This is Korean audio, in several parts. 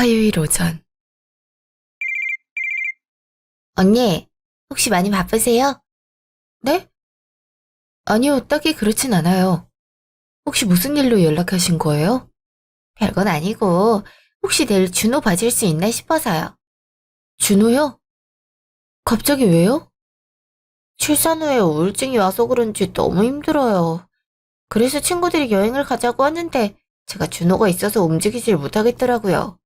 화요일 오전. 언니, 혹시 많이 바쁘세요? 네? 아니요, 딱히 그렇진 않아요. 혹시 무슨 일로 연락하신 거예요? 별건 아니고, 혹시 내일 준호 봐줄 수 있나 싶어서요. 준호요? 갑자기 왜요? 출산 후에 우울증이 와서 그런지 너무 힘들어요. 그래서 친구들이 여행을 가자고 하는데, 제가 준호가 있어서 움직이질 못하겠더라고요.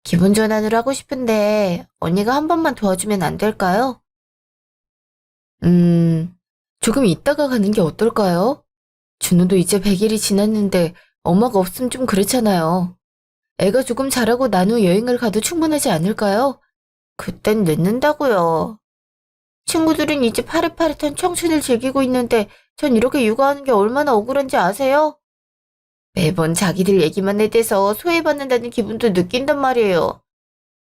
기분 전환을 하고 싶은데, 언니가 한 번만 도와주면 안 될까요? 음, 조금 이따가 가는 게 어떨까요? 준우도 이제 100일이 지났는데 엄마가 없으면 좀 그렇잖아요. 애가 조금 자라고 난 후 여행을 가도 충분하지 않을까요? 그땐 늦는다고요. 친구들은 이제 파릇파릇한 청춘을 즐기고 있는데 전 이렇게 육아하는 게 얼마나 억울한지 아세요? 매번 자기들 얘기만 해대서 소외받는다는 기분도 느낀단 말이에요.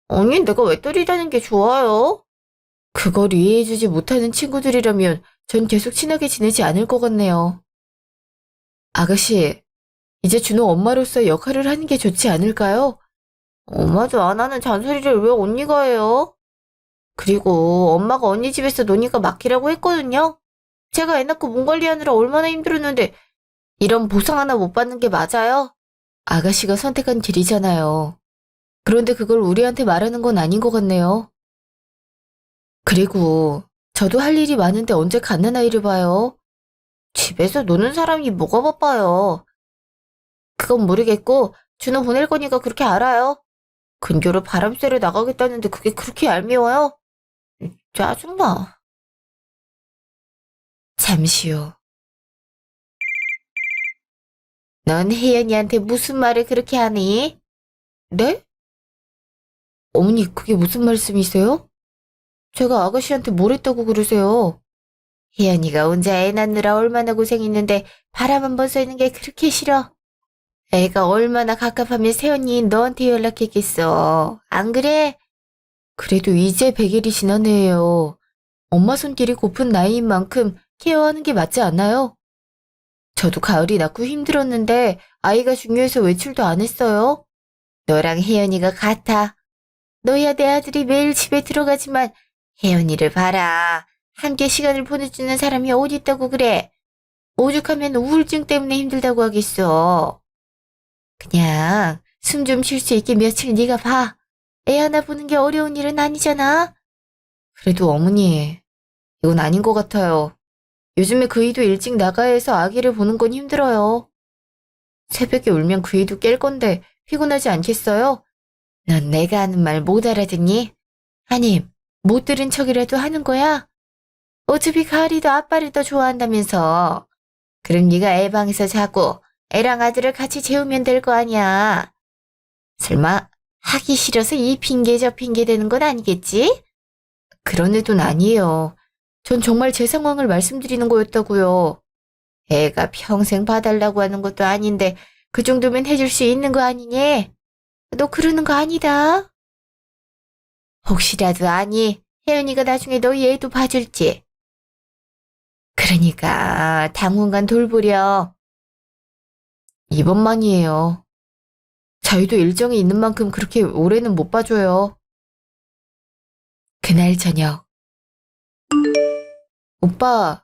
언니, 내가 왜 떨이라는 게 좋아요? 그걸 이해해주지 못하는 친구들이라면 전 계속 친하게 지내지 않을 것 같네요. 아가씨, 이제 준호 엄마로서의 역할을 하는 게 좋지 않을까요? 엄마도 안 하는 잔소리를 왜 언니가 해요? 그리고 엄마가 언니 집에서 노니까 맡기라고 했거든요? 제가 애 낳고 몸 관리하느라 얼마나 힘들었는데 이런 보상 하나 못 받는 게 맞아요? 아가씨가 선택한 길이잖아요. 그런데 그걸 우리한테 말하는 건 아닌 것 같네요. 그리고 저도 할 일이 많은데 언제 갓난 아이를 봐요? 집에서 노는 사람이 뭐가 바빠요. 그건 모르겠고 준호 보낼 거니까 그렇게 알아요. 근교로 바람 쐬러 나가겠다는데 그게 그렇게 얄미워요? 짜증나. 잠시 후. 넌 혜연이한테 무슨 말을 그렇게 하니? 네? 어머니 그게 무슨 말씀이세요? 제가 아가씨한테 뭘 했다고 그러세요? 혜연이가 혼자 애 낳느라 얼마나 고생했는데 바람 한 번 쐬는 게 그렇게 싫어. 애가 얼마나 갑갑하면 새언니 너한테 연락했겠어. 안 그래? 그래도 이제 100일이 지났네요. 엄마 손길이 고픈 나이인 만큼 케어하는 게 맞지 않나요? 저도 가을이 낳고 힘들었는데 아이가 중요해서 외출도 안 했어요. 너랑 혜연이가 같아. 너야 내 아들이 매일 집에 들어가지만 혜연이를 봐라. 함께 시간을 보내주는 사람이 어디 있다고 그래. 오죽하면 우울증 때문에 힘들다고 하겠어. 그냥 숨 좀 쉴 수 있게 며칠 네가 봐. 애 하나 보는 게 어려운 일은 아니잖아. 그래도 어머니, 이건 아닌 것 같아요. 요즘에 그이도 일찍 나가야 해서 아기를 보는 건 힘들어요. 새벽에 울면 그이도 깰 건데 피곤하지 않겠어요? 넌 내가 하는 말 못 알아듣니? 아님, 못 들은 척이라도 하는 거야? 어차피 가을이도 아빠를 더 좋아한다면서. 그럼 네가 애 방에서 자고 애랑 아들을 같이 재우면 될 거 아니야. 설마 하기 싫어서 이 핑계 저 핑계 대는 건 아니겠지? 그런 의도는 아니에요. 전 정말 제 상황을 말씀드리는 거였다고요. 애가 평생 봐달라고 하는 것도 아닌데 그 정도면 해줄 수 있는 거 아니니? 너 그러는 거 아니다. 혹시라도 아니, 혜연이가 나중에 너희 애도 봐줄지. 그러니까 당분간 돌보려. 이번만이에요. 저희도 일정이 있는 만큼 그렇게 오래는 못 봐줘요. 그날 저녁. 오빠,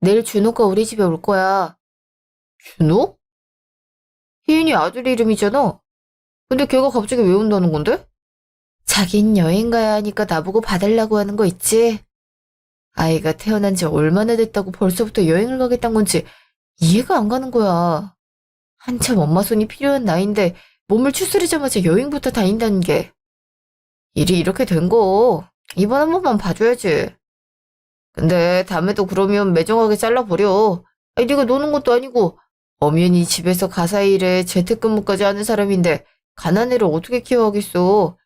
내일 준호가 우리 집에 올 거야. 준호? 혜인이 아들 이름이잖아. 근데 걔가 갑자기 왜 온다는 건데? 자긴 여행 가야 하니까 나보고 봐달라고 하는 거 있지? 아이가 태어난 지 얼마나 됐다고 벌써부터 여행을 가겠다는 건지 이해가 안 가는 거야. 한참 엄마 손이 필요한 나이인데 몸을 추스리자마자 여행부터 다닌다는 게. 일이 이렇게 된 거 이번 한 번만 봐줘야지. 근데 다음에도 그러면 매정하게 잘라버려. 아니 네가 노는 것도 아니고 엄연히 집에서 가사 일에 재택근무까지 하는 사람인데 가난애를 어떻게 키워하겠어.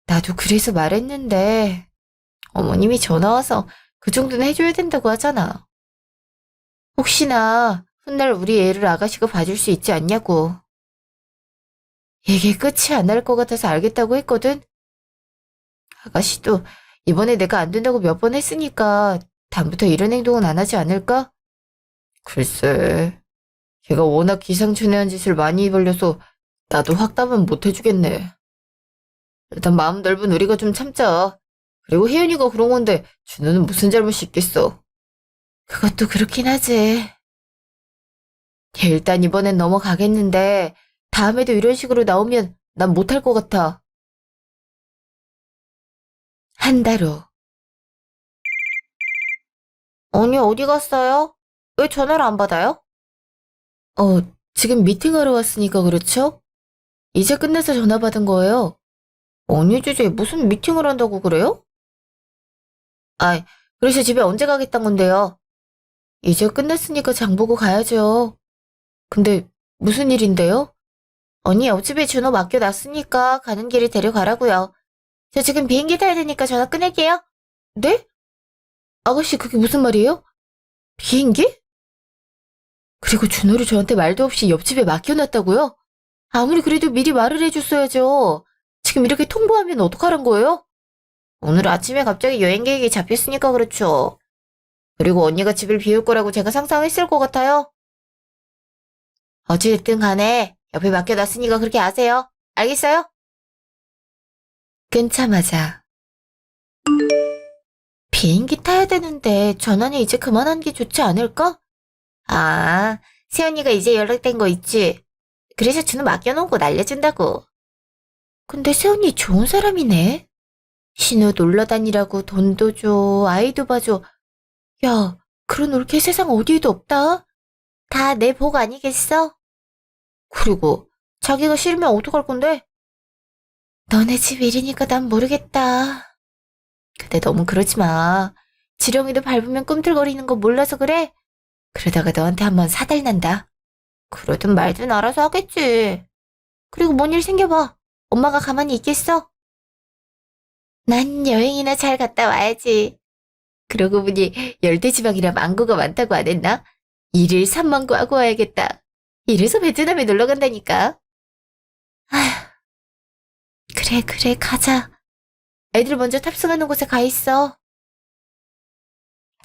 나도 그래서 말했는데 어머님이 전화 와서 그 정도는 해줘야 된다고 하잖아. 혹시나 훗날 우리 애를 아가씨가 봐줄 수 있지 않냐고. 이게 끝이 안 날 것 같아서 알겠다고 했거든. 아가씨도 이번에 내가 안 된다고 몇 번 했으니까 다음부터 이런 행동은 안 하지 않을까? 글쎄, 걔가 워낙 기상천외한 짓을 많이 벌려서 나도 확답은 못 해주겠네. 일단 마음 넓은 우리가 좀 참자. 그리고 혜연이가 그런 건데 준호는 무슨 잘못이 있겠어. 그것도 그렇긴 하지. 일단 이번엔 넘어가겠는데 다음에도 이런 식으로 나오면 난 못할 것 같아. 한 달 후. 언니 어디 갔어요? 왜 전화를 안 받아요? 어, 지금 미팅하러 왔으니까 그렇죠? 이제 끝내서 전화 받은 거예요. 언니 주제에 무슨 미팅을 한다고 그래요? 아이, 그래서 집에 언제 가겠다는 건데요? 이제 끝냈으니까 장 보고 가야죠. 근데 무슨 일인데요? 언니 옆집에 준호 맡겨놨으니까 가는 길에 데려가라고요. 저 지금 비행기 타야 되니까 전화 끊을게요. 네? 아가씨 그게 무슨 말이에요? 비행기? 그리고 준호를 저한테 말도 없이 옆집에 맡겨놨다고요? 아무리 그래도 미리 말을 해줬어야죠. 지금 이렇게 통보하면 어떡하란 거예요? 오늘 아침에 갑자기 여행 계획이 잡혔으니까 그렇죠. 그리고 언니가 집을 비울 거라고 제가 상상했을 것 같아요. 어찌됐든 간에 옆에 맡겨놨으니까 그렇게 아세요. 알겠어요? 끊자마자 비행기 타야 되는데 전화는 이제 그만한 게 좋지 않을까? 아, 세연이가 이제 연락된 거 있지? 그래서 준호 맡겨놓은 거 날려준다고. 근데 세연이 좋은 사람이네. 신호 놀러 다니라고 돈도 줘, 아이도 봐줘. 야, 그런 올케 세상 어디에도 없다. 다 내 복 아니겠어? 그리고 자기가 싫으면 어떡할 건데? 너네 집 일이니까 난 모르겠다. 근데 너무 그러지 마. 지렁이도 밟으면 꿈틀거리는 거 몰라서 그래? 그러다가 너한테 한번 사달난다. 그러든 말든 알아서 하겠지. 그리고 뭔 일 생겨봐. 엄마가 가만히 있겠어? 난 여행이나 잘 갔다 와야지. 그러고 보니 열대지방이라 망고가 많다고 안 했나? 1일 3망고 하고 와야겠다. 이래서 베트남에 놀러 간다니까. 아휴, 그래, 가자. 애들 먼저 탑승하는 곳에 가 있어.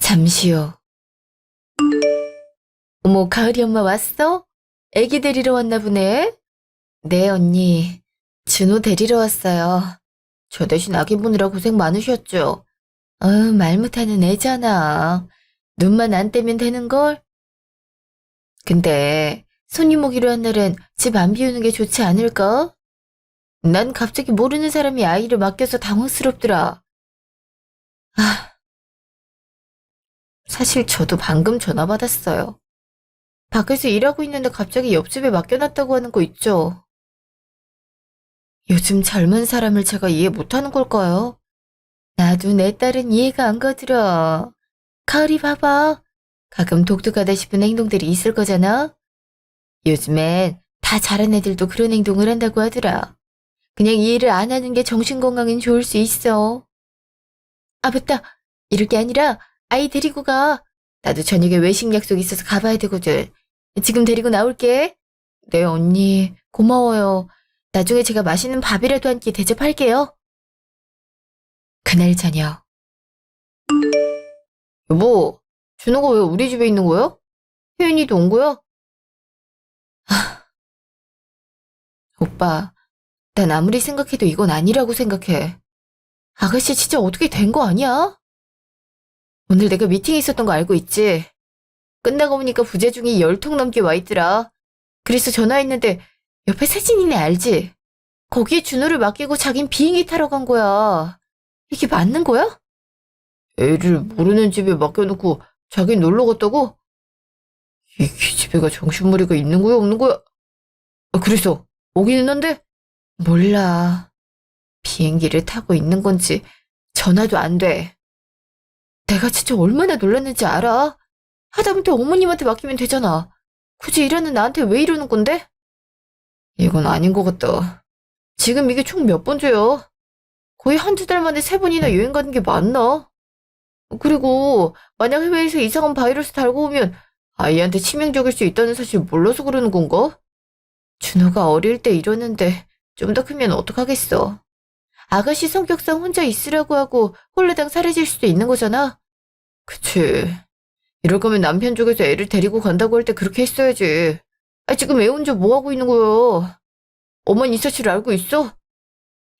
잠시 후. 어머, 가을이 엄마 왔어? 애기 데리러 왔나 보네? 네, 언니. 준호 데리러 왔어요. 저 대신 아기 보느라 고생 많으셨죠? 말 못하는 애잖아. 눈만 안 떼면 되는걸? 근데 손님 오기로 한 날엔 집 안 비우는 게 좋지 않을까? 난 갑자기 모르는 사람이 아이를 맡겨서 당황스럽더라. 아, 사실 저도 방금 전화 받았어요. 밖에서 일하고 있는데 갑자기 옆집에 맡겨놨다고 하는 거 있죠? 요즘 젊은 사람을 제가 이해 못하는 걸까요? 나도 내 딸은 이해가 안 가더라. 가을이 봐봐. 가끔 독특하다 싶은 행동들이 있을 거잖아? 요즘엔 다 잘한 애들도 그런 행동을 한다고 하더라. 그냥 이해를 안 하는 게 정신건강엔 좋을 수 있어. 아, 맞다. 이럴 게 아니라 아이 데리고 가. 나도 저녁에 외식 약속 있어서 가봐야 되거든. 지금 데리고 나올게. 네, 언니. 고마워요. 나중에 제가 맛있는 밥이라도 한 끼 대접할게요. 그날 저녁. 여보, 준호가 왜 우리 집에 있는 거야? 혜연이도 온 거야? 아, 오빠, 난 아무리 생각해도 이건 아니라고 생각해. 아가씨 진짜 어떻게 된 거 아니야? 오늘 내가 미팅이 있었던 거 알고 있지? 끝나고 보니까 부재중이 10통 넘게 와 있더라. 그래서 전화했는데 옆에 세진이네 알지? 거기에 준호를 맡기고 자긴 비행기 타러 간 거야. 이게 맞는 거야? 애를 모르는 집에 맡겨놓고 자긴 놀러 갔다고? 이 기집애가 정신머리가 있는 거야 없는 거야? 그래서 오기는 한데? 몰라. 비행기를 타고 있는 건지 전화도 안 돼. 내가 진짜 얼마나 놀랐는지 알아? 하다못해 어머님한테 맡기면 되잖아. 굳이 일하는 나한테 왜 이러는 건데? 이건 아닌 것 같다. 지금 이게 총 몇 번째야? 거의 한두 달 만에 3번이나 여행 가는 게 맞나? 그리고 만약 해외에서 이상한 바이러스 달고 오면 아이한테 치명적일 수 있다는 사실 몰라서 그러는 건가? 준호가 어릴 때 이러는데 좀 더 크면 어떡하겠어. 아가씨 성격상 혼자 있으라고 하고 홀라당 사라질 수도 있는 거잖아? 그치. 이럴 거면 남편 쪽에서 애를 데리고 간다고 할 때 그렇게 했어야지. 지금 애 혼자 뭐 하고 있는 거야? 어머니 이 사실 알고 있어?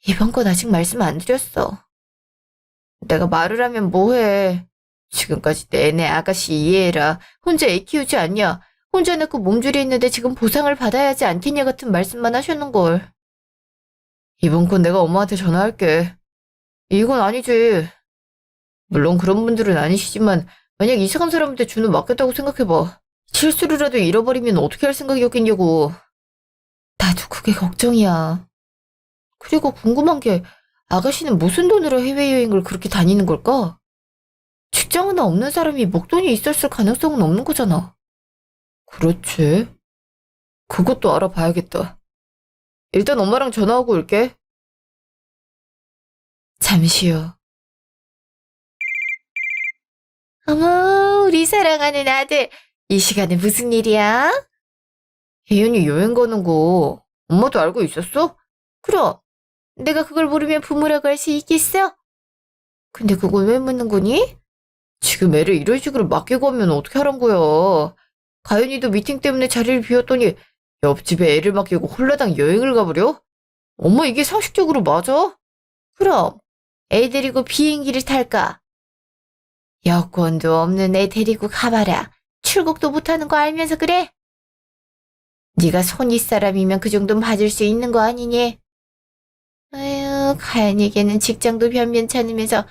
이번 건 아직 말씀 안 드렸어. 내가 말을 하면 뭐해. 지금까지 내내 아가씨 이해해라. 혼자 애 키우지 않냐. 혼자 낳고 몸조리 했는데 지금 보상을 받아야 하지 않겠냐 같은 말씀만 하셨는걸. 이번 건 내가 엄마한테 전화할게. 이건 아니지. 물론 그런 분들은 아니시지만 만약 이상한 사람한테 준우 맡겼다고 생각해봐. 실수로라도 잃어버리면 어떻게 할 생각이었겠냐고. 나도 그게 걱정이야. 그리고 궁금한 게 아가씨는 무슨 돈으로 해외여행을 그렇게 다니는 걸까? 직장 하나 없는 사람이 목돈이 있었을 가능성은 없는 거잖아. 그렇지. 그것도 알아봐야겠다. 일단 엄마랑 전화하고 올게. 잠시요. 어머, 우리 사랑하는 아들. 이 시간에 무슨 일이야? 혜연이 여행 가는 거 엄마도 알고 있었어? 그럼. 내가 그걸 모르면 부모라고 할 수 있겠어? 근데 그걸 왜 묻는 거니? 지금 애를 이런 식으로 맡기고 하면 어떻게 하란 거야. 가연이도 미팅 때문에 자리를 비웠더니 옆집에 애를 맡기고 홀라당 여행을 가버려? 엄마 이게 상식적으로 맞아? 그럼 애 데리고 비행기를 탈까? 여권도 없는 애 데리고 가봐라. 출국도 못하는 거 알면서 그래? 네가 손윗 사람이면 그 정도는 봐줄 수 있는 거 아니니? 아유, 가연이에게는 직장도 변변찮으면서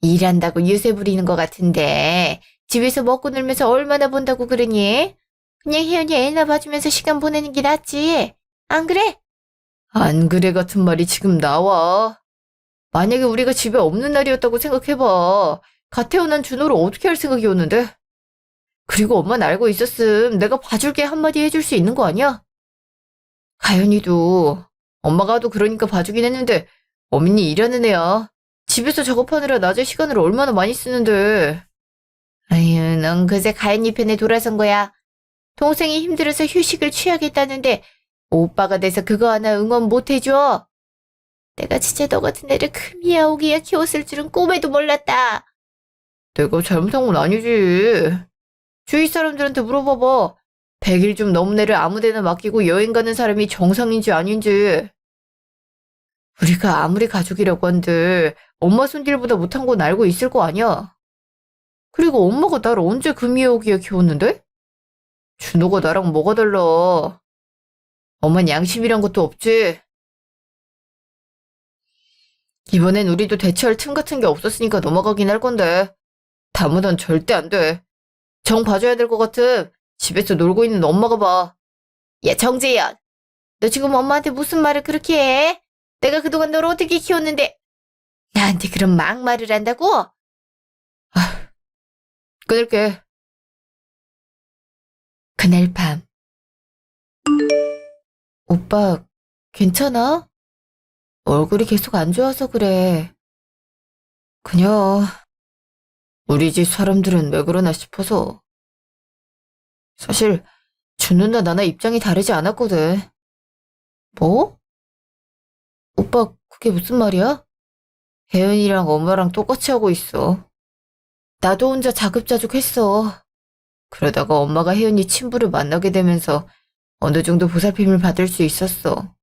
일한다고 유세 부리는 것 같은데 집에서 먹고 놀면서 얼마나 본다고 그러니? 그냥 혜연이 애나 봐주면서 시간 보내는 게 낫지. 안 그래? 안 그래 같은 말이 지금 나와. 만약에 우리가 집에 없는 날이었다고 생각해봐. 갓 태어난 준호를 어떻게 할 생각이었는데? 그리고 엄마는 알고 있었음. 내가 봐줄게 한마디 해줄 수 있는 거 아니야? 가연이도 엄마가 하도 그러니까 봐주긴 했는데 어머니 일하는 애야. 집에서 작업하느라 낮에 시간을 얼마나 많이 쓰는데. 아유, 넌 그새 가연이 편에 돌아선 거야. 동생이 힘들어서 휴식을 취하겠다는데 오빠가 돼서 그거 하나 응원 못 해줘. 내가 진짜 너 같은 애를 금이야 오기야 키웠을 줄은 꿈에도 몰랐다. 내가 잘못한 건 아니지. 주위 사람들한테 물어봐봐. 100일 좀 넘은 애를 아무데나 맡기고 여행 가는 사람이 정상인지 아닌지. 우리가 아무리 가족이라고 한들 엄마 손길보다 못한 건 알고 있을 거 아니야. 그리고 엄마가 나를 언제 금이야 오기야 키웠는데? 준호가 나랑 뭐가 달라. 엄만 양심이란 것도 없지. 이번엔 우리도 대처할 틈 같은 게 없었으니까 넘어가긴 할 건데 다무던 절대 안 돼. 정 봐줘야 될 것 같음. 집에서 놀고 있는 엄마가 봐. 야 정재현, 너 지금 엄마한테 무슨 말을 그렇게 해? 내가 그동안 너를 어떻게 키웠는데 나한테 그런 막말을 한다고? 아, 끊을게. 그날 밤 오빠 괜찮아? 얼굴이 계속 안 좋아서 그래. 그냥 우리 집 사람들은 왜 그러나 싶어서. 사실 준우나 나나 입장이 다르지 않았거든. 뭐? 오빠 그게 무슨 말이야? 혜연이랑 엄마랑 똑같이 하고 있어. 나도 혼자 자급자족했어. 그러다가 엄마가 혜연이 친부를 만나게 되면서 어느 정도 보살핌을 받을 수 있었어.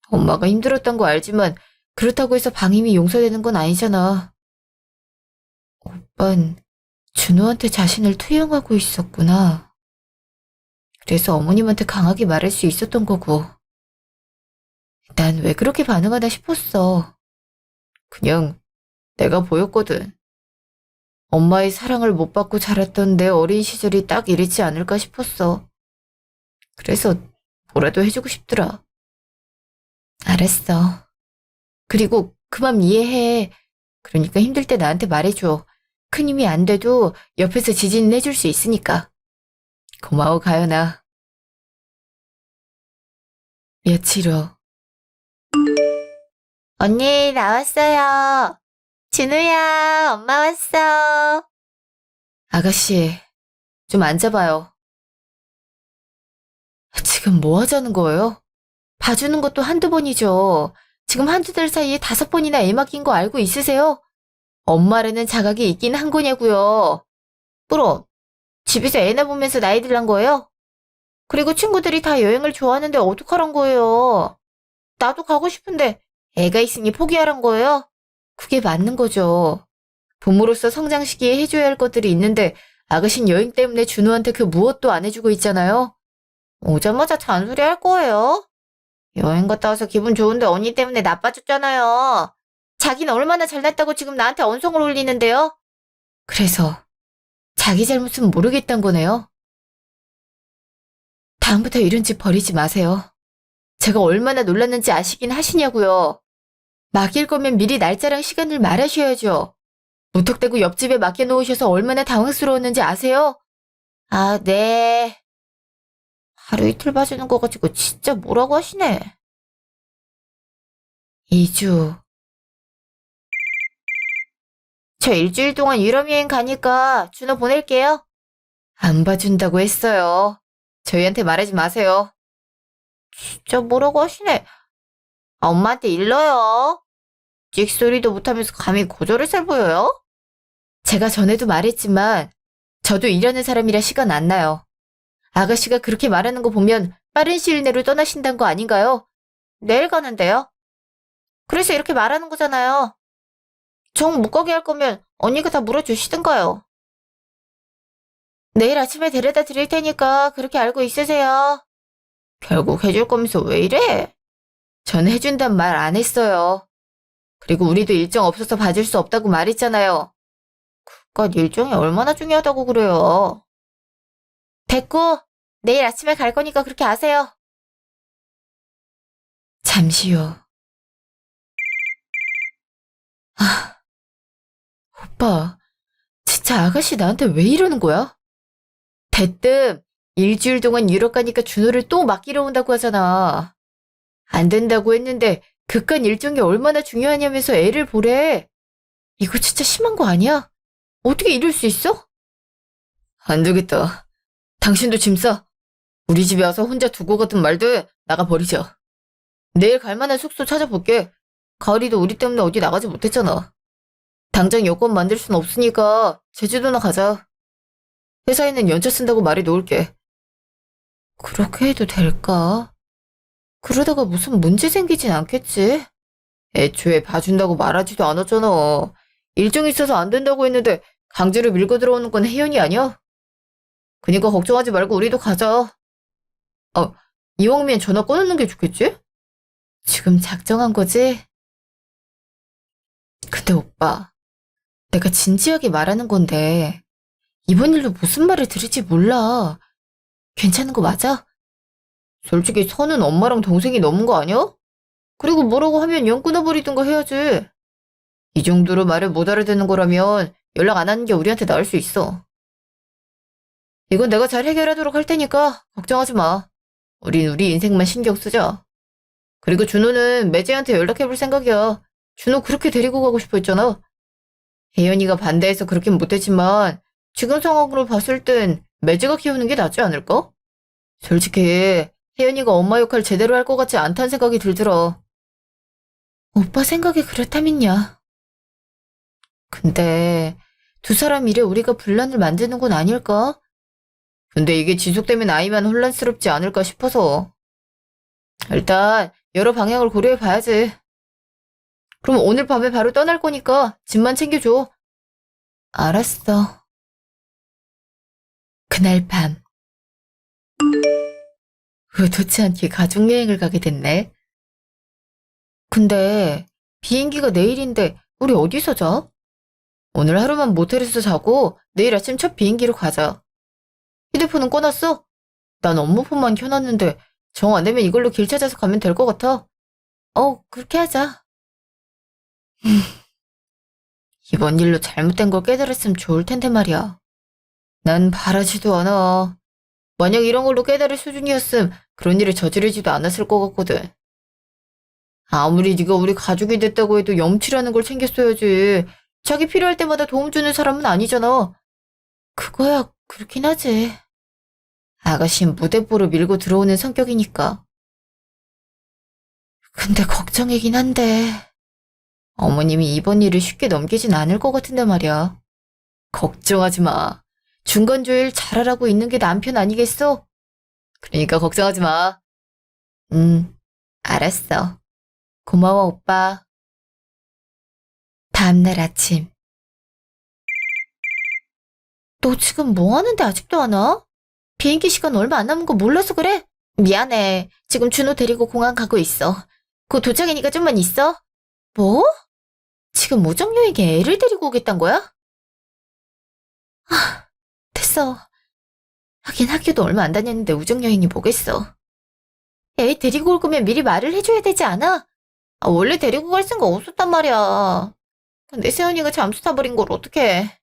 엄마가 힘들었던 거 알지만 그렇다고 해서 방임이 용서되는 건 아니잖아. 오빤 준호한테 자신을 투영하고 있었구나. 그래서 어머님한테 강하게 말할 수 있었던 거고. 난 왜 그렇게 반응하나 싶었어. 그냥 내가 보였거든. 엄마의 사랑을 못 받고 자랐던 내 어린 시절이 딱 이랬지 않을까 싶었어. 그래서 뭐라도 해주고 싶더라. 알았어. 그리고 그 맘 이해해. 그러니까 힘들 때 나한테 말해줘. 큰 힘이 안 돼도 옆에서 지지는 해줄 수 있으니까. 고마워, 가연아. 며칠 후. 언니, 나왔어요. 진우야, 엄마 왔어. 아가씨, 좀 앉아봐요. 지금 뭐 하자는 거예요? 봐주는 것도 한두 번이죠. 지금 한두 달 사이에 5번이나 애 맡긴 거 알고 있으세요? 엄마라는 자각이 있긴 한 거냐고요. 그럼 집에서 애나 보면서 나이 들란 거예요? 그리고 친구들이 다 여행을 좋아하는데 어떡하란 거예요? 나도 가고 싶은데 애가 있으니 포기하란 거예요? 그게 맞는 거죠. 부모로서 성장 시기에 해줘야 할 것들이 있는데 아가씨는 여행 때문에 준호한테 그 무엇도 안 해주고 있잖아요. 오자마자 잔소리 할 거예요. 여행 갔다 와서 기분 좋은데 언니 때문에 나빠졌잖아요. 자기는 얼마나 잘났다고 지금 나한테 언성을 올리는데요? 그래서 자기 잘못은 모르겠단 거네요. 다음부터 이런 짓 버리지 마세요. 제가 얼마나 놀랐는지 아시긴 하시냐고요. 맡길 거면 미리 날짜랑 시간을 말하셔야죠. 무턱대고 옆집에 맡겨놓으셔서 얼마나 당황스러웠는지 아세요? 아, 네. 하루 이틀 봐주는 거 가지고 진짜 뭐라고 하시네. 2주. 저 일주일 동안 유럽 여행 가니까 준호 보낼게요. 안 봐준다고 했어요. 저희한테 말하지 마세요. 진짜 뭐라고 하시네. 아, 엄마한테 일러요. 찍소리도 못하면서 감히 거절을 보여요? 제가 전에도 말했지만 저도 일하는 사람이라 시간 안 나요. 아가씨가 그렇게 말하는 거 보면 빠른 시일 내로 떠나신다는 거 아닌가요? 내일 가는데요. 그래서 이렇게 말하는 거잖아요. 정 못 가게 할 거면 언니가 다 물어주시든가요. 내일 아침에 데려다 드릴 테니까 그렇게 알고 있으세요. 결국 해줄 거면서 왜 이래? 전 해준단 말 안 했어요. 그리고 우리도 일정 없어서 봐줄 수 없다고 말했잖아요. 그깟 일정이 얼마나 중요하다고 그래요. 됐고, 내일 아침에 갈 거니까 그렇게 아세요. 잠시요. 아, 오빠, 진짜 아가씨 나한테 왜 이러는 거야? 대뜸 일주일 동안 유럽 가니까 준호를 또 맡기러 온다고 하잖아. 안 된다고 했는데 그깟 일정이 얼마나 중요하냐면서 애를 보래. 이거 진짜 심한 거 아니야? 어떻게 이럴 수 있어? 안 되겠다. 당신도 짐 싸. 우리 집에 와서 혼자 두고 가든 말든 나가버리자. 내일 갈 만한 숙소 찾아볼게. 가을이도 우리 때문에 어디 나가지 못했잖아. 당장 여권 만들 순 없으니까 제주도나 가자. 회사에는 연차 쓴다고 말해 놓을게. 그렇게 해도 될까? 그러다가 무슨 문제 생기진 않겠지? 애초에 봐준다고 말하지도 않았잖아. 일정 있어서 안 된다고 했는데 강제로 밀고 들어오는 건 혜연이 아니야? 그니까 걱정하지 말고 우리도 가자. 이왕이면 전화 꺼놓는 게 좋겠지? 지금 작정한 거지? 근데 오빠, 내가 진지하게 말하는 건데 이번 일로 무슨 말을 들을지 몰라. 괜찮은 거 맞아? 솔직히 선은 엄마랑 동생이 넘은 거 아니야? 그리고 뭐라고 하면 연 끊어버리든가 해야지. 이 정도로 말을 못 알아듣는 거라면 연락 안 하는 게 우리한테 나을 수 있어. 이건 내가 잘 해결하도록 할 테니까 걱정하지 마. 우린 우리 인생만 신경 쓰자. 그리고 준호는 매제한테 연락해볼 생각이야. 준호 그렇게 데리고 가고 싶어 했잖아. 혜연이가 반대해서 그렇긴 못했지만 지금 상황으로 봤을 땐 매제가 키우는 게 낫지 않을까? 솔직히 혜연이가 엄마 역할 제대로 할 것 같지 않다는 생각이 들더라. 오빠 생각이 그렇다면야. 근데 두 사람 일에 우리가 분란을 만드는 건 아닐까? 근데 이게 지속되면 아이만 혼란스럽지 않을까 싶어서. 일단 여러 방향을 고려해 봐야지. 그럼 오늘 밤에 바로 떠날 거니까 짐만 챙겨줘. 알았어. 그날 밤. 의도치 않게 가족여행을 가게 됐네. 근데 비행기가 내일인데 우리 어디서 자? 오늘 하루만 모텔에서 자고 내일 아침 첫 비행기로 가자. 휴대폰은 꺼놨어? 난 업무폰만 켜놨는데 정 안 되면 이걸로 길 찾아서 가면 될 것 같아. 그렇게 하자. 이번 일로 잘못된 걸 깨달았으면 좋을 텐데 말이야. 난 바라지도 않아. 만약 이런 걸로 깨달을 수준이었음 그런 일을 저지르지도 않았을 것 같거든. 아무리 네가 우리 가족이 됐다고 해도 염치라는 걸 챙겼어야지. 자기 필요할 때마다 도움 주는 사람은 아니잖아. 그거야 그렇긴 하지. 아가씨는 무대뽀로 밀고 들어오는 성격이니까. 근데 걱정이긴 한데 어머님이 이번 일을 쉽게 넘기진 않을 것 같은데 말이야. 걱정하지 마. 중간 조율 잘하라고 있는 게 남편 아니겠어? 그러니까 걱정하지 마. 알았어. 고마워, 오빠. 다음날 아침. 너 지금 뭐 하는데 아직도 안 와? 비행기 시간 얼마 안 남은 거 몰라서 그래? 미안해. 지금 준호 데리고 공항 가고 있어. 곧 도착이니까 좀만 있어. 뭐? 지금 우정여행에 애를 데리고 오겠단 거야? 아, 됐어. 하긴 학교도 얼마 안 다녔는데 우정여행이 뭐겠어. 애 데리고 올 거면 미리 말을 해줘야 되지 않아? 원래 데리고 갈 생각 없었단 말이야. 근데 세연이가 잠수 타버린 걸 어떡해.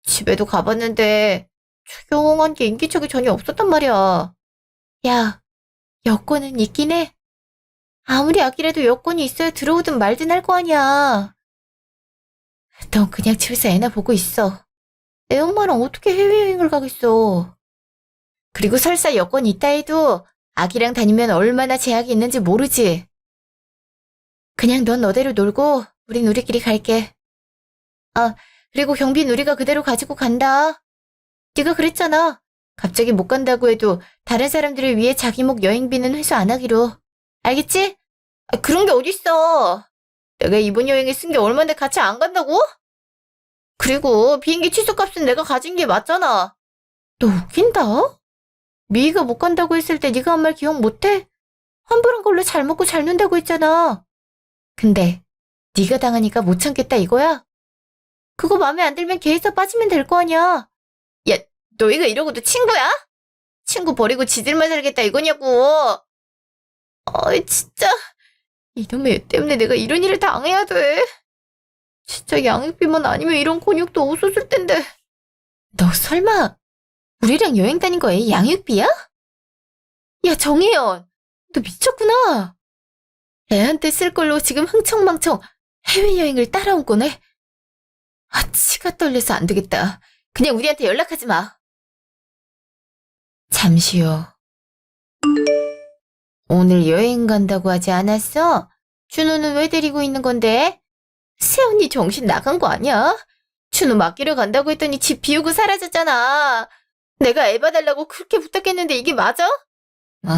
집에도 가봤는데 조용한 게 인기척이 전혀 없었단 말이야. 야, 여권은 있긴 해. 아무리 아기라도 여권이 있어야 들어오든 말든 할 거 아니야. 넌 그냥 집에서 애나 보고 있어. 애 엄마랑 어떻게 해외여행을 가겠어. 그리고 설사 여권이 있다 해도 아기랑 다니면 얼마나 제약이 있는지 모르지. 그냥 넌 너대로 놀고 우린 우리끼리 갈게. 아, 그리고 경비는 우리가 그대로 가지고 간다. 네가 그랬잖아. 갑자기 못 간다고 해도 다른 사람들을 위해 자기 목 여행비는 회수 안 하기로. 알겠지? 그런 게 어딨어. 내가 이번 여행에 쓴 게 얼마인데 같이 안 간다고? 그리고 비행기 취소값은 내가 가진 게 맞잖아. 너 웃긴다? 미희가 못 간다고 했을 때 네가 한 말 기억 못해? 환불한 걸로 잘 먹고 잘 논다고 했잖아. 근데 네가 당하니까 못 참겠다 이거야? 그거 마음에 안 들면 걔에서 빠지면 될 거 아니야. 야, 너희가 이러고도 친구야? 친구 버리고 지들만 살겠다 이거냐고. 진짜. 이놈의 애 때문에 내가 이런 일을 당해야 돼. 진짜 양육비만 아니면 이런 곤욕도 없었을 텐데. 너 설마 우리랑 여행 다닌 거 애 양육비야? 야, 정혜연. 너 미쳤구나. 애한테 쓸 걸로 지금 흥청망청 해외여행을 따라온 거네. 치가 떨려서 안 되겠다. 그냥 우리한테 연락하지 마. 잠시 후. 오늘 여행 간다고 하지 않았어? 준호는 왜 데리고 있는 건데? 세연이 정신 나간 거 아니야? 준호 맡기러 간다고 했더니 집 비우고 사라졌잖아. 내가 애 봐달라고 그렇게 부탁했는데 이게 맞아? 어?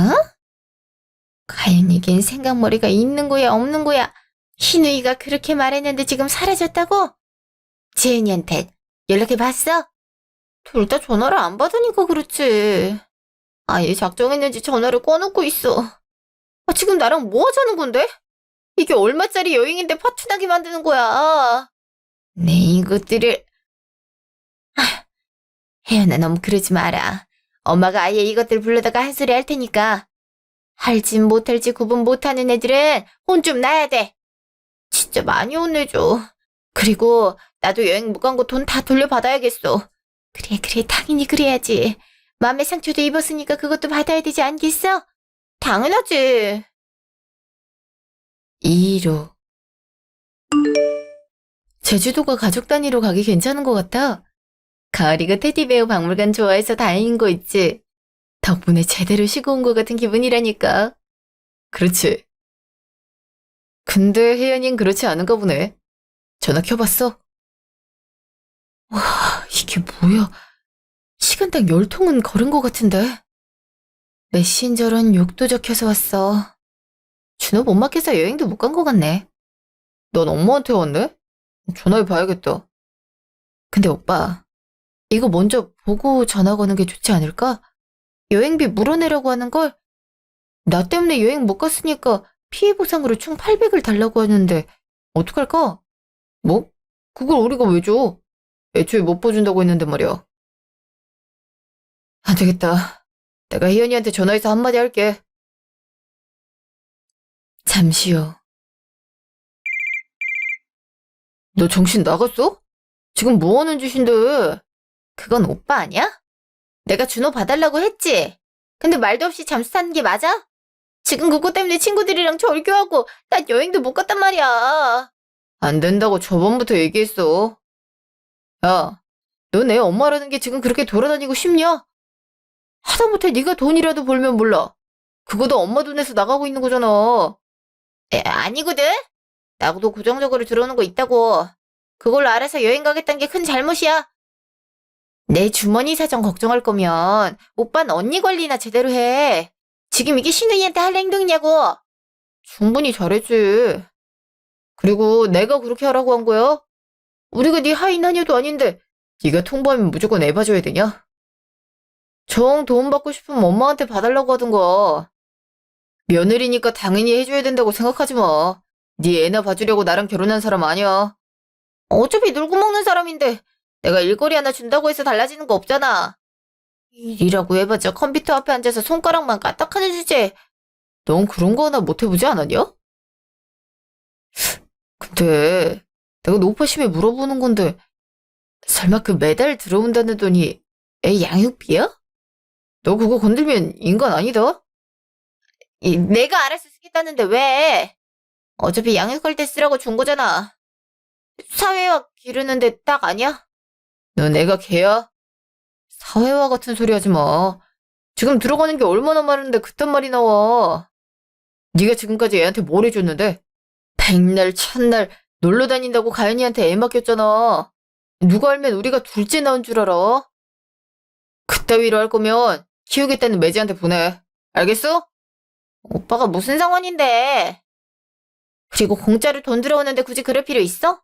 과연 이겐 생각머리가 있는 거야 없는 거야? 희누이가 그렇게 말했는데 지금 사라졌다고? 재은이한테 연락해봤어? 둘 다 전화를 안 받으니까 그렇지. 아예 작정했는지 전화를 꺼놓고 있어. 지금 나랑 뭐 하자는 건데? 이게 얼마짜리 여행인데 파투나게 만드는 거야. 네, 이것들을. 혜연아, 너무 그러지 마라. 엄마가 아예 이것들 불러다가 한 소리 할 테니까. 할지 못할지 구분 못하는 애들은 혼 좀 나야 돼. 진짜 많이 혼내줘. 그리고 나도 여행 못 간 거 돈 다 돌려받아야겠어. 그래, 당연히 그래야지. 마음의 상처도 입었으니까 그것도 받아야 되지 않겠어? 당연하지. 2로. 제주도가 가족 단위로 가기 괜찮은 것 같아. 가을이가 테디베어 박물관 좋아해서 다행인 거 있지. 덕분에 제대로 쉬고 온 것 같은 기분이라니까. 그렇지. 근데 혜연이는 그렇지 않은가 보네. 전화 켜봤어? 와, 이게 뭐야. 시간당 10통은 걸은 것 같은데. 메신저런 욕도 적혀서 왔어. 준호 못 맡겨서 여행도 못 간 것 같네. 넌 엄마한테 왔네? 전화해봐야겠다. 근데 오빠, 이거 먼저 보고 전화 거는 게 좋지 않을까? 여행비 물어내라고 하는 걸? 나 때문에 여행 못 갔으니까 피해 보상으로 총 800을 달라고 하는데 어떡할까? 뭐? 그걸 우리가 왜 줘? 애초에 못 봐준다고 했는데 말이야. 안 되겠다. 내가 희연이한테 전화해서 한마디 할게. 잠시 후. 너 정신 나갔어? 지금 뭐 하는 짓인데? 그건 오빠 아니야? 내가 준호 봐달라고 했지? 근데 말도 없이 잠수 타는 게 맞아? 지금 그거 때문에 친구들이랑 절교하고 난 여행도 못 갔단 말이야. 안 된다고 저번부터 얘기했어. 야, 너 내 엄마라는 게 지금 그렇게 돌아다니고 싶냐? 하다못해 네가 돈이라도 벌면 몰라. 그거도 엄마 돈에서 나가고 있는 거잖아. 아니거든? 나도 고정적으로 들어오는 거 있다고. 그걸로 알아서 여행 가겠다는 게 큰 잘못이야. 내 주머니 사정 걱정할 거면 오빠는 언니 관리나 제대로 해. 지금 이게 신우이한테 할 행동이냐고. 충분히 잘했지. 그리고 내가 그렇게 하라고 한 거야? 우리가 네 하인하녀도 아닌데 네가 통보하면 무조건 애 봐줘야 되냐? 정 도움 받고 싶으면 엄마한테 봐달라고 하던가. 며느리니까 당연히 해줘야 된다고 생각하지 마. 네 애나 봐주려고 나랑 결혼한 사람 아니야. 어차피 놀고 먹는 사람인데 내가 일거리 하나 준다고 해서 달라지는 거 없잖아. 일이라고 해봤자 컴퓨터 앞에 앉아서 손가락만 까딱하는 주제. 넌 그런 거 하나 못 해보지 않았냐? 근데 내가 노파심에 물어보는 건데 설마 그 매달 들어온다는 돈이 애 양육비야? 너 그거 건들면 인간 아니다? 내가 알아서 쓰겠다는데 왜? 어차피 양육할 때 쓰라고 준 거잖아. 사회화 기르는데 딱 아니야? 넌 애가 걔야? 사회화 같은 소리 하지 마. 지금 들어가는 게 얼마나 많은데 그딴 말이 나와. 네가 지금까지 애한테 뭘 해줬는데? 백날 천날 놀러 다닌다고 가연이한테 애 맡겼잖아. 누가 알면 우리가 둘째 낳은 줄 알아? 그따위로 할 거면 키우겠다는 매지한테 보내. 알겠어? 오빠가 무슨 상관인데? 그리고 공짜로 돈 들어오는데 굳이 그럴 필요 있어?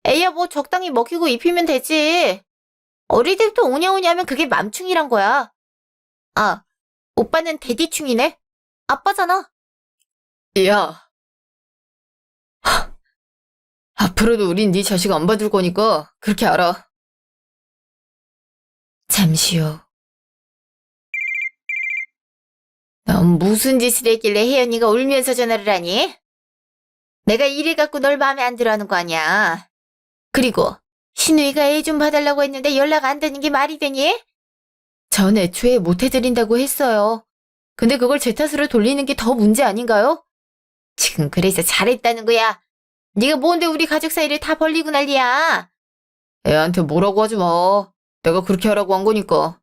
애야 뭐 적당히 먹히고 입히면 되지. 어릴 때부터 오냐오냐 하면 그게 맘충이란 거야. 아, 오빠는 대디충이네? 아빠잖아. 야, 앞으로도 우린 네 자식 안 봐줄 거니까 그렇게 알아. 잠시요. 넌 무슨 짓을 했길래 혜연이가 울면서 전화를 하니? 내가 일을 갖고 널 마음에 안 들어하는 거 아니야. 그리고 신우이가 애 좀 봐달라고 했는데 연락 안 되는 게 말이 되니? 전 애초에 못 해드린다고 했어요. 근데 그걸 제 탓으로 돌리는 게 더 문제 아닌가요? 지금 그래서 잘했다는 거야. 네가 뭔데 우리 가족 사이를 다 벌리고 난리야. 애한테 뭐라고 하지 마. 내가 그렇게 하라고 한 거니까.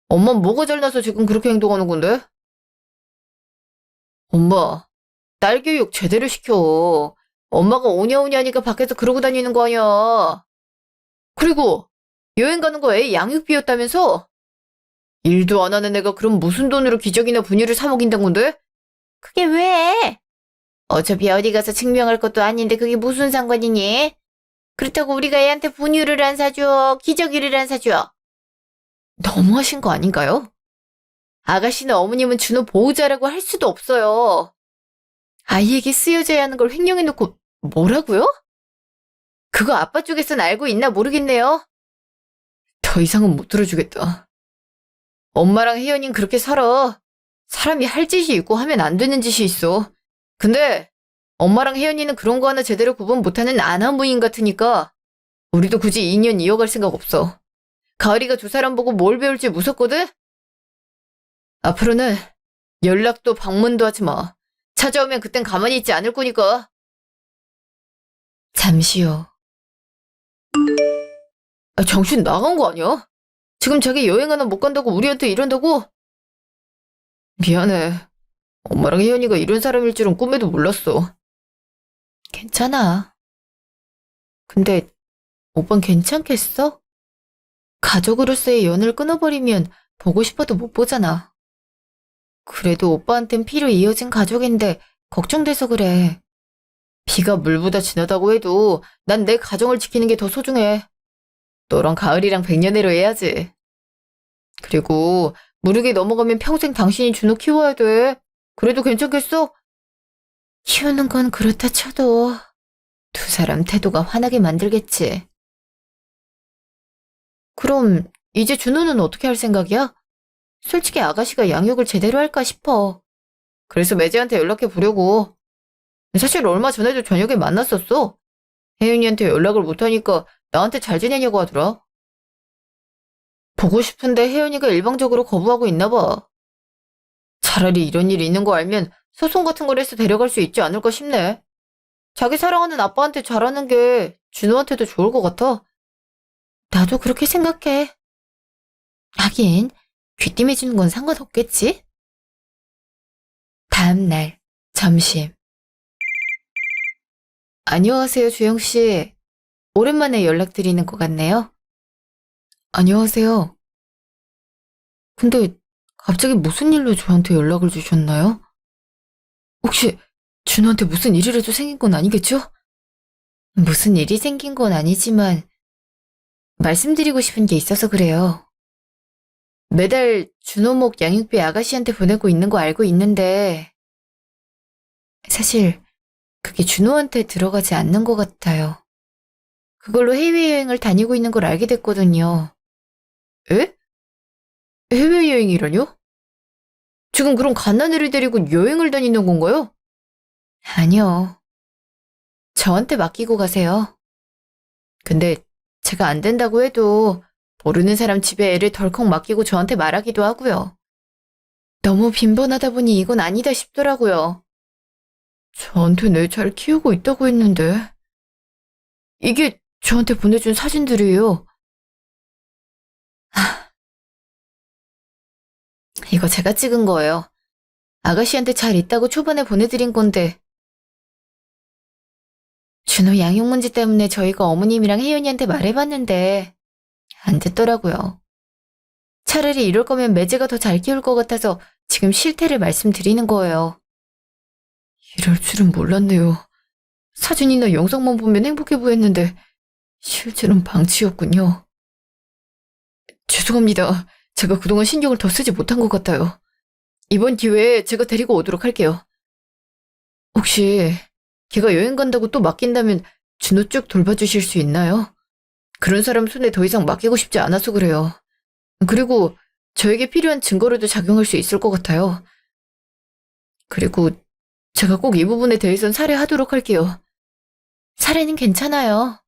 엄마 뭐가 잘나서 지금 그렇게 행동하는 건데? 엄마, 딸 교육 제대로 시켜. 엄마가 오냐오냐 하니까 밖에서 그러고 다니는 거 아니야. 그리고 여행 가는 거 애 양육비였다면서? 일도 안 하는 애가 그럼 무슨 돈으로 기저귀나 분유를 사 먹인단 건데? 그게 왜? 어차피 어디 가서 증명할 것도 아닌데 그게 무슨 상관이니? 그렇다고 우리가 애한테 분유를 안 사줘, 기저귀를 안 사줘. 너무하신 거 아닌가요? 아가씨나 어머님은 준호 보호자라고 할 수도 없어요. 아이에게 쓰여져야 하는 걸 횡령해놓고 뭐라고요? 그거 아빠 쪽에선 알고 있나 모르겠네요. 더 이상은 못 들어주겠다. 엄마랑 혜연이는 그렇게 살아. 사람이 할 짓이 있고 하면 안 되는 짓이 있어. 근데 엄마랑 혜연이는 그런 거 하나 제대로 구분 못하는 아나무인 같으니까 우리도 굳이 인연 이어갈 생각 없어. 가을이가 두 사람 보고 뭘 배울지 무섭거든? 앞으로는 연락도 방문도 하지 마. 찾아오면 그땐 가만히 있지 않을 거니까. 잠시요. 정신 나간 거 아니야? 지금 자기 여행 하나 못 간다고 우리한테 이런다고? 미안해. 엄마랑 혜연이가 이런 사람일 줄은 꿈에도 몰랐어. 괜찮아. 근데 오빤 괜찮겠어? 가족으로서의 연을 끊어버리면 보고 싶어도 못 보잖아. 그래도 오빠한텐 피로 이어진 가족인데 걱정돼서 그래. 비가 물보다 진하다고 해도 난 내 가정을 지키는 게 더 소중해. 너랑 가을이랑 백년해로 해야지. 그리고 무르게 넘어가면 평생 당신이 준호 키워야 돼. 그래도 괜찮겠어? 키우는 건 그렇다 쳐도 두 사람 태도가 화나게 만들겠지. 그럼 이제 준호는 어떻게 할 생각이야? 솔직히 아가씨가 양육을 제대로 할까 싶어. 그래서 매제한테 연락해 보려고. 사실 얼마 전에도 저녁에 만났었어. 혜윤이한테 연락을 못하니까 나한테 잘 지내냐고 하더라. 보고 싶은데 혜윤이가 일방적으로 거부하고 있나 봐. 차라리 이런 일이 있는 거 알면 소송 같은 걸 해서 데려갈 수 있지 않을까 싶네. 자기 사랑하는 아빠한테 잘하는 게 준호한테도 좋을 것 같아. 나도 그렇게 생각해. 하긴 귀띔해주는 건 상관없겠지? 다음 날 점심. 안녕하세요, 주영씨. 오랜만에 연락드리는 것 같네요. 안녕하세요. 근데 갑자기 무슨 일로 저한테 연락을 주셨나요? 혹시 준호한테 무슨 일이라도 생긴 건 아니겠죠? 무슨 일이 생긴 건 아니지만 말씀드리고 싶은 게 있어서 그래요. 매달 준호목 양육비 아가씨한테 보내고 있는 거 알고 있는데 사실 그게 준호한테 들어가지 않는 것 같아요. 그걸로 해외여행을 다니고 있는 걸 알게 됐거든요. 에? 해외여행이라뇨? 지금 그럼 갓난애를 데리고 여행을 다니는 건가요? 아니요. 저한테 맡기고 가세요. 근데 제가 안 된다고 해도 모르는 사람 집에 애를 덜컥 맡기고 저한테 말하기도 하고요. 너무 빈번하다 보니 이건 아니다 싶더라고요. 저한테 애 잘 키우고 있다고 했는데. 이게 저한테 보내준 사진들이에요. 이거 제가 찍은 거예요. 아가씨한테 잘 있다고 초반에 보내드린 건데. 준호 양육 문제 때문에 저희가 어머님이랑 혜연이한테 말해봤는데 안 됐더라고요. 차라리 이럴 거면 매제가 더 잘 키울 것 같아서 지금 실태를 말씀드리는 거예요. 이럴 줄은 몰랐네요. 사진이나 영상만 보면 행복해 보였는데 실제로는 방치였군요. 죄송합니다. 제가 그동안 신경을 더 쓰지 못한 것 같아요. 이번 기회에 제가 데리고 오도록 할게요. 혹시 걔가 여행 간다고 또 맡긴다면 준호 쭉 돌봐주실 수 있나요? 그런 사람 손에 더 이상 맡기고 싶지 않아서 그래요. 그리고 저에게 필요한 증거로도 작용할 수 있을 것 같아요. 그리고 제가 꼭 이 부분에 대해선 살해하도록 할게요. 살해는 괜찮아요.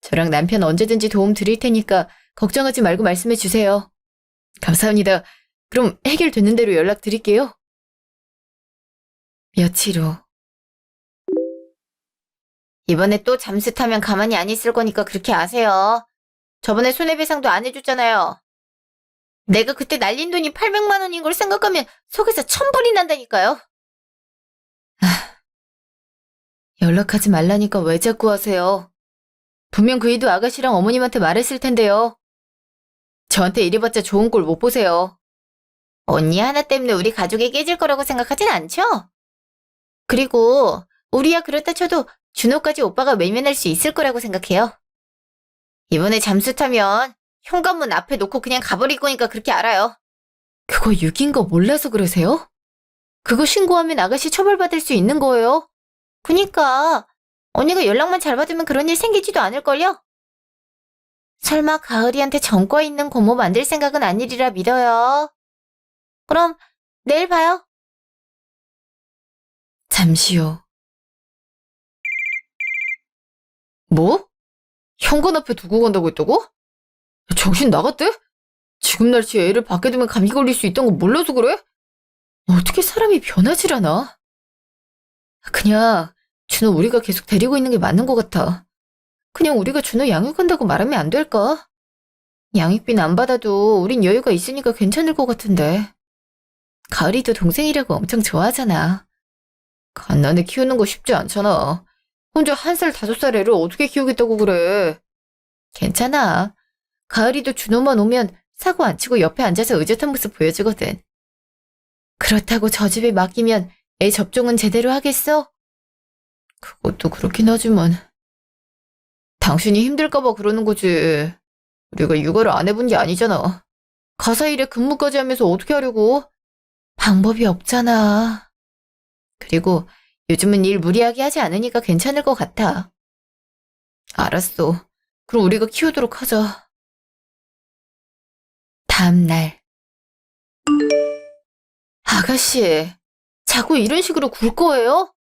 저랑 남편 언제든지 도움 드릴 테니까 걱정하지 말고 말씀해 주세요. 감사합니다. 그럼 해결되는 대로 연락드릴게요. 며칠 후. 이번에 또 잠수 타면 가만히 안 있을 거니까 그렇게 아세요. 저번에 손해배상도 안 해줬잖아요. 내가 그때 날린 돈이 800만 원인 걸 생각하면 속에서 천불이 난다니까요. 연락하지 말라니까 왜 자꾸 하세요. 분명 그 일도 아가씨랑 어머님한테 말했을 텐데요. 저한테 이래봤자 좋은 꼴 못 보세요. 언니 하나 때문에 우리 가족이 깨질 거라고 생각하진 않죠? 그리고 우리야 그렇다 쳐도 준호까지 오빠가 외면할 수 있을 거라고 생각해요. 이번에 잠수 타면 현관문 앞에 놓고 그냥 가버릴 거니까 그렇게 알아요. 그거 육인 거 몰라서 그러세요? 그거 신고하면 아가씨 처벌받을 수 있는 거예요. 그니까 언니가 연락만 잘 받으면 그런 일 생기지도 않을걸요? 설마 가을이한테 전과 있는 고모 만들 생각은 아니리라 믿어요. 그럼 내일 봐요. 잠시 후. 뭐? 현관 앞에 두고 간다고 했다고? 정신 나갔대? 지금 날씨에 애를 밖에 두면 감기 걸릴 수 있다는 거 몰라서 그래? 어떻게 사람이 변하질 않아? 그냥 준호 우리가 계속 데리고 있는 게 맞는 것 같아. 그냥 우리가 준호 양육한다고 말하면 안 될까? 양육비는 안 받아도 우린 여유가 있으니까 괜찮을 것 같은데. 가을이도 동생이라고 엄청 좋아하잖아. 갓난애 키우는 거 쉽지 않잖아. 혼자 1살, 5살 애를 어떻게 키우겠다고 그래. 괜찮아. 가을이도 준호만 오면 사고 안 치고 옆에 앉아서 의젓한 모습 보여주거든. 그렇다고 저 집에 맡기면 애 접종은 제대로 하겠어? 그것도 그렇긴 하지만. 당신이 힘들까봐 그러는 거지. 우리가 육아를 안 해본 게 아니잖아. 가사 일에 근무까지 하면서 어떻게 하려고? 방법이 없잖아. 그리고 요즘은 일 무리하게 하지 않으니까 괜찮을 것 같아. 알았어. 그럼 우리가 키우도록 하자. 다음 날. 아가씨, 자꾸 이런 식으로 굴 거예요?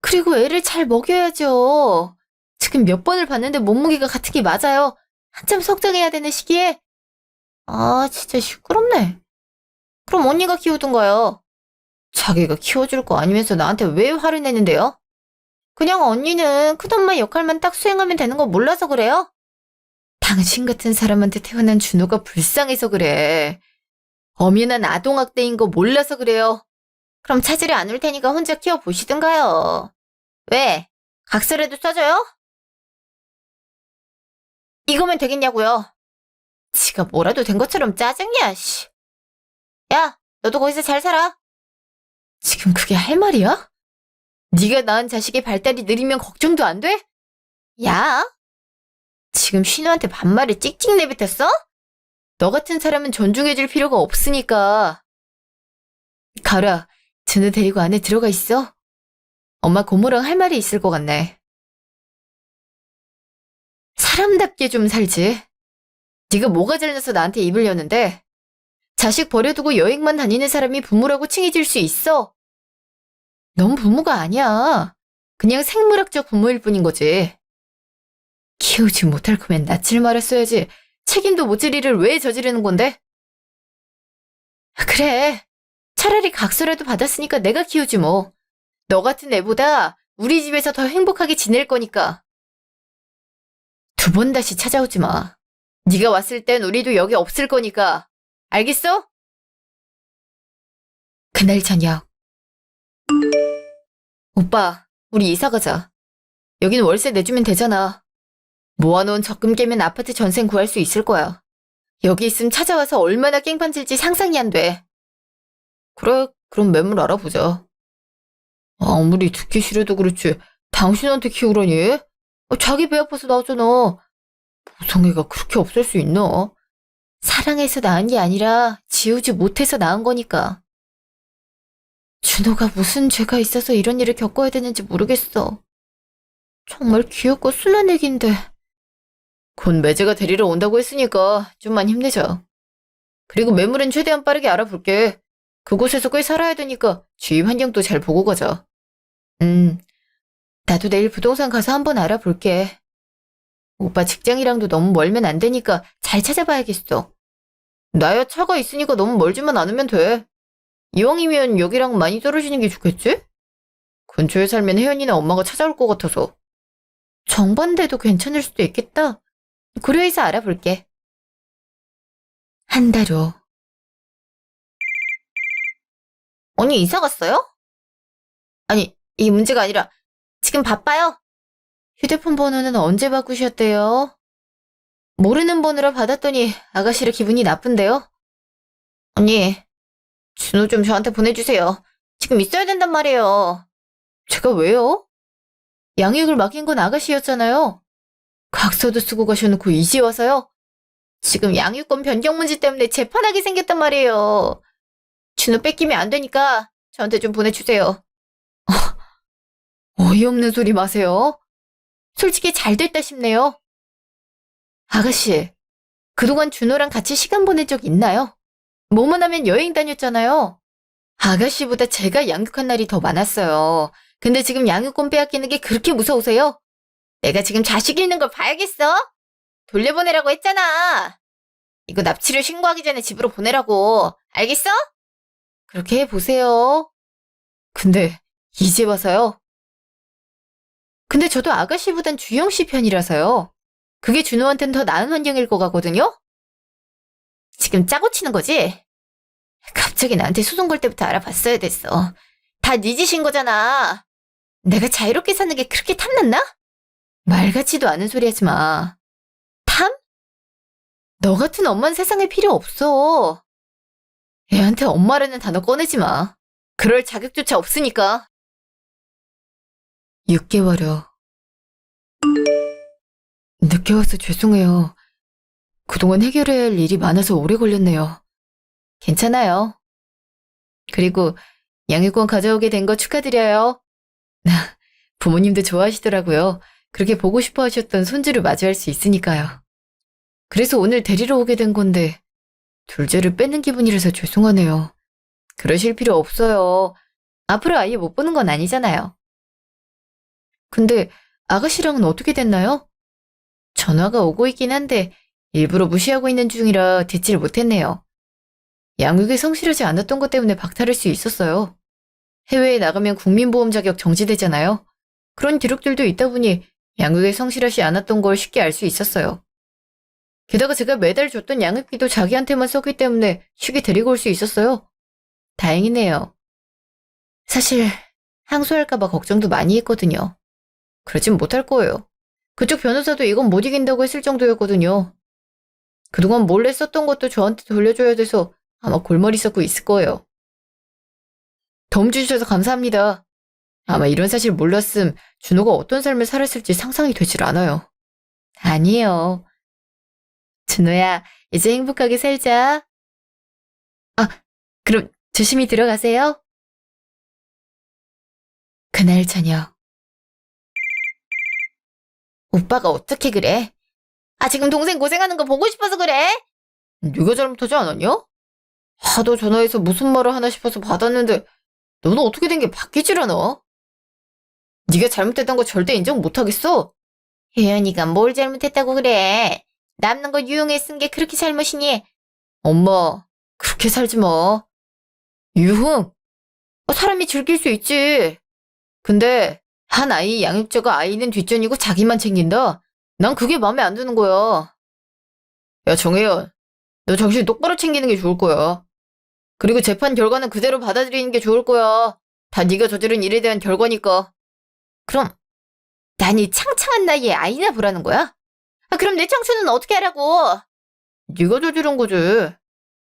그리고 애를 잘 먹여야죠. 지금 몇 번을 봤는데 몸무게가 같은 게 맞아요. 한참 석장해야 되는 시기에. 아, 진짜 시끄럽네. 그럼 언니가 키우든가요. 자기가 키워줄 거 아니면서 나한테 왜 화를 내는데요? 그냥 언니는 큰엄마 역할만 딱 수행하면 되는 거 몰라서 그래요? 당신 같은 사람한테 태어난 준호가 불쌍해서 그래. 엄연한 아동학대인 거 몰라서 그래요. 그럼 찾으러 안 올 테니까 혼자 키워보시든가요. 왜? 각서라도 써줘요? 이거면 되겠냐고요. 지가 뭐라도 된 것처럼 짜증이야, 씨. 야, 너도 거기서 잘 살아. 지금 그게 할 말이야? 네가 낳은 자식의 발달이 느리면 걱정도 안 돼? 야, 지금 신우한테 반말을 찍찍 내뱉었어? 너 같은 사람은 존중해줄 필요가 없으니까. 가라, 준우 데리고 안에 들어가 있어. 엄마 고모랑 할 말이 있을 것 같네. 사람답게 좀 살지. 네가 뭐가 잘나서 나한테 입을 여는데 자식 버려두고 여행만 다니는 사람이 부모라고 칭해질 수 있어? 넌 부모가 아니야. 그냥 생물학적 부모일 뿐인 거지. 키우지 못할 거면 낯을 말았어야지. 책임도 못 질 일을 왜 저지르는 건데? 그래. 차라리 각서라도 받았으니까 내가 키우지 뭐. 너 같은 애보다 우리 집에서 더 행복하게 지낼 거니까. 두 번 다시 찾아오지 마. 네가 왔을 땐 우리도 여기 없을 거니까. 알겠어? 그날 저녁. 오빠, 우리 이사 가자. 여긴 월세 내주면 되잖아. 모아놓은 적금 깨면 아파트 전세 구할 수 있을 거야. 여기 있으면 찾아와서 얼마나 깽판질지 상상이 안 돼. 그래, 그럼 매물 알아보자. 아무리 듣기 싫어도 그렇지. 당신한테 키우라니? 자기 배 아파서 나왔잖아. 보성애가 그렇게 없을 수 있나? 사랑해서 낳은 게 아니라 지우지 못해서 낳은 거니까. 준호가 무슨 죄가 있어서 이런 일을 겪어야 되는지 모르겠어. 정말 귀엽고 순한 애기인데. 곧 매제가 데리러 온다고 했으니까 좀만 힘내자. 그리고 매물은 최대한 빠르게 알아볼게. 그곳에서 꽤 살아야 되니까 주위 환경도 잘 보고 가자. 나도 내일 부동산 가서 한번 알아볼게. 오빠 직장이랑도 너무 멀면 안 되니까 잘 찾아봐야겠어. 나야 차가 있으니까 너무 멀지만 않으면 돼. 이왕이면 여기랑 많이 떨어지는 게 좋겠지? 근처에 살면 혜연이나 엄마가 찾아올 것 같아서. 정반대도 괜찮을 수도 있겠다. 고려해서 알아볼게. 한 달 후. 언니 이사 갔어요? 아니, 이게 문제가 아니라 지금 바빠요. 휴대폰 번호는 언제 바꾸셨대요? 모르는 번호라 받았더니 아가씨를 기분이 나쁜데요? 언니, 준호 좀 저한테 보내주세요. 지금 있어야 된단 말이에요. 제가 왜요? 양육을 맡긴 건 아가씨였잖아요. 각서도 쓰고 가셔놓고 이제 와서요? 지금 양육권 변경 문제 때문에 재판하게 생겼단 말이에요. 준호 뺏기면 안 되니까 저한테 좀 보내주세요. 어이없는 소리 마세요. 솔직히 잘 됐다 싶네요. 아가씨, 그동안 준호랑 같이 시간 보낸 적 있나요? 뭐만 하면 여행 다녔잖아요. 아가씨보다 제가 양육한 날이 더 많았어요. 근데 지금 양육권 빼앗기는 게 그렇게 무서우세요? 내가 지금 자식 잃는 걸 봐야겠어? 돌려보내라고 했잖아. 이거 납치를 신고하기 전에 집으로 보내라고. 알겠어? 그렇게 해보세요. 근데 이제 와서요? 근데 저도 아가씨보단 주영씨 편이라서요. 그게 준호한텐 더 나은 환경일 것 같거든요? 지금 짜고 치는 거지? 갑자기 나한테 소송 걸 때부터 알아봤어야 됐어. 다 네 짓인 거잖아. 내가 자유롭게 사는 게 그렇게 탐났나? 말 같지도 않은 소리 하지 마. 탐? 너 같은 엄마는 세상에 필요 없어. 애한테 엄마라는 단어 꺼내지 마. 그럴 자격조차 없으니까. 6개월 후. 늦게 와서 죄송해요. 그동안 해결해야 할 일이 많아서 오래 걸렸네요. 괜찮아요. 그리고 양육권 가져오게 된 거 축하드려요. 부모님도 좋아하시더라고요. 그렇게 보고 싶어 하셨던 손주를 마주할 수 있으니까요. 그래서 오늘 데리러 오게 된 건데 둘째를 뺏는 기분이라서 죄송하네요. 그러실 필요 없어요. 앞으로 아예 못 보는 건 아니잖아요. 근데 아가씨랑은 어떻게 됐나요? 전화가 오고 있긴 한데 일부러 무시하고 있는 중이라 듣지를 못했네요. 양육에 성실하지 않았던 것 때문에 박탈할 수 있었어요. 해외에 나가면 국민보험 자격 정지되잖아요. 그런 기록들도 있다 보니 양육에 성실하지 않았던 걸 쉽게 알 수 있었어요. 게다가 제가 매달 줬던 양육비도 자기한테만 썼기 때문에 쉽게 데리고 올 수 있었어요. 다행이네요. 사실 항소할까봐 걱정도 많이 했거든요. 그러진 못할 거예요. 그쪽 변호사도 이건 못 이긴다고 했을 정도였거든요. 그동안 몰래 썼던 것도 저한테 돌려줘야 돼서 아마 골머리 썩고 있을 거예요. 도움 주셔서 감사합니다. 아마 이런 사실 몰랐음 준호가 어떤 삶을 살았을지 상상이 되질 않아요. 아니에요. 준호야, 이제 행복하게 살자. 아, 그럼 조심히 들어가세요. 그날 저녁. 오빠가 어떻게 그래? 아, 지금 동생 고생하는 거 보고 싶어서 그래? 네가 잘못하지 않았냐? 하도 전화해서 무슨 말을 하나 싶어서 받았는데 너는 어떻게 된 게 바뀌질 않아? 네가 잘못했던 거 절대 인정 못하겠어? 혜연이가 뭘 잘못했다고 그래? 남는 거 유용해 쓴 게 그렇게 잘못이니? 엄마, 그렇게 살지 마. 유흥? 사람이 즐길 수 있지. 근데 한 아이 양육자가 아이는 뒷전이고 자기만 챙긴다? 난 그게 마음에 안 드는 거야. 야, 정혜연. 너 정신 똑바로 챙기는 게 좋을 거야. 그리고 재판 결과는 그대로 받아들이는 게 좋을 거야. 다 네가 저지른 일에 대한 결과니까. 그럼 난 이 창창한 나이에 아이나 보라는 거야? 아, 그럼 내 청춘은 어떻게 하라고? 네가 저지른 거지.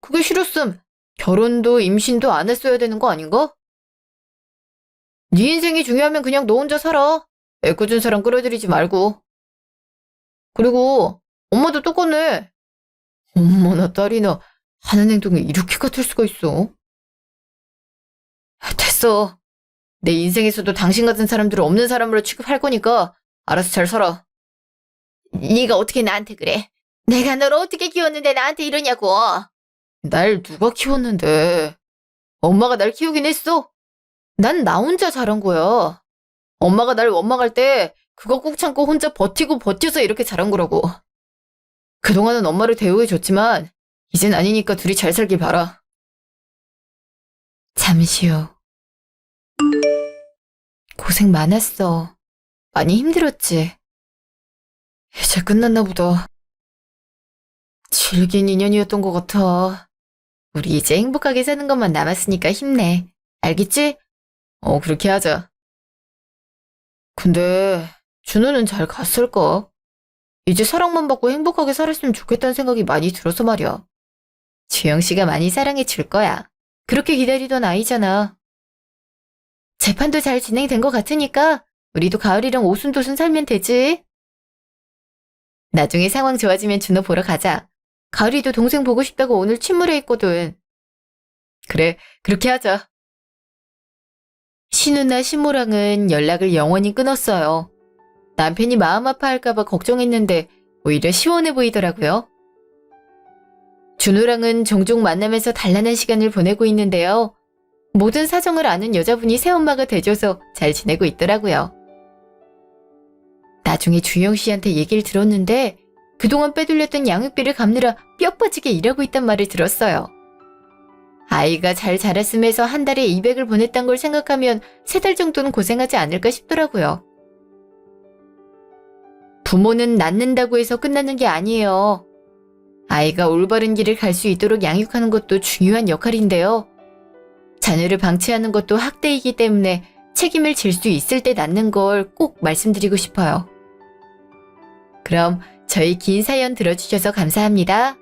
그게 싫었음 결혼도 임신도 안 했어야 되는 거 아닌가? 네 인생이 중요하면 그냥 너 혼자 살아. 애꿎은 사람 끌어들이지 말고. 그리고 엄마도 똑같네. 엄마나 딸이나 하는 행동이 이렇게 같을 수가 있어. 됐어. 내 인생에서도 당신 같은 사람들을 없는 사람으로 취급할 거니까 알아서 잘 살아. 네가 어떻게 나한테 그래? 내가 널 어떻게 키웠는데 나한테 이러냐고. 날 누가 키웠는데. 엄마가 날 키우긴 했어. 난 나 혼자 자란 거야. 엄마가 날 원망할 때 그거 꾹 참고 혼자 버티고 버텨서 이렇게 자란 거라고. 그동안은 엄마를 대우해줬지만 이젠 아니니까 둘이 잘 살길 바라. 잠시 후. 고생 많았어. 많이 힘들었지. 이제 끝났나 보다. 질긴 인연이었던 것 같아. 우리 이제 행복하게 사는 것만 남았으니까 힘내. 알겠지? 그렇게 하자. 근데 준호는 잘 갔을까? 이제 사랑만 받고 행복하게 살았으면 좋겠다는 생각이 많이 들어서 말이야. 주영 씨가 많이 사랑해 줄 거야. 그렇게 기다리던 아이잖아. 재판도 잘 진행된 것 같으니까 우리도 가을이랑 오순도순 살면 되지. 나중에 상황 좋아지면 준호 보러 가자. 가을이도 동생 보고 싶다고 오늘 침울해 있거든. 그래, 그렇게 하자. 신우나 신모랑은 연락을 영원히 끊었어요. 남편이 마음 아파할까봐 걱정했는데 오히려 시원해 보이더라고요. 준호랑은 종종 만나면서 단란한 시간을 보내고 있는데요. 모든 사정을 아는 여자분이 새엄마가 돼줘서 잘 지내고 있더라고요. 나중에 주영 씨한테 얘기를 들었는데 그동안 빼돌렸던 양육비를 갚느라 뼈 빠지게 일하고 있단 말을 들었어요. 아이가 잘 자랐음에서 한 달에 200을 보냈단 걸 생각하면 3달 정도는 고생하지 않을까 싶더라고요. 부모는 낳는다고 해서 끝나는 게 아니에요. 아이가 올바른 길을 갈 수 있도록 양육하는 것도 중요한 역할인데요. 자녀를 방치하는 것도 학대이기 때문에 책임을 질 수 있을 때 낳는 걸 꼭 말씀드리고 싶어요. 그럼 저희 긴 사연 들어주셔서 감사합니다.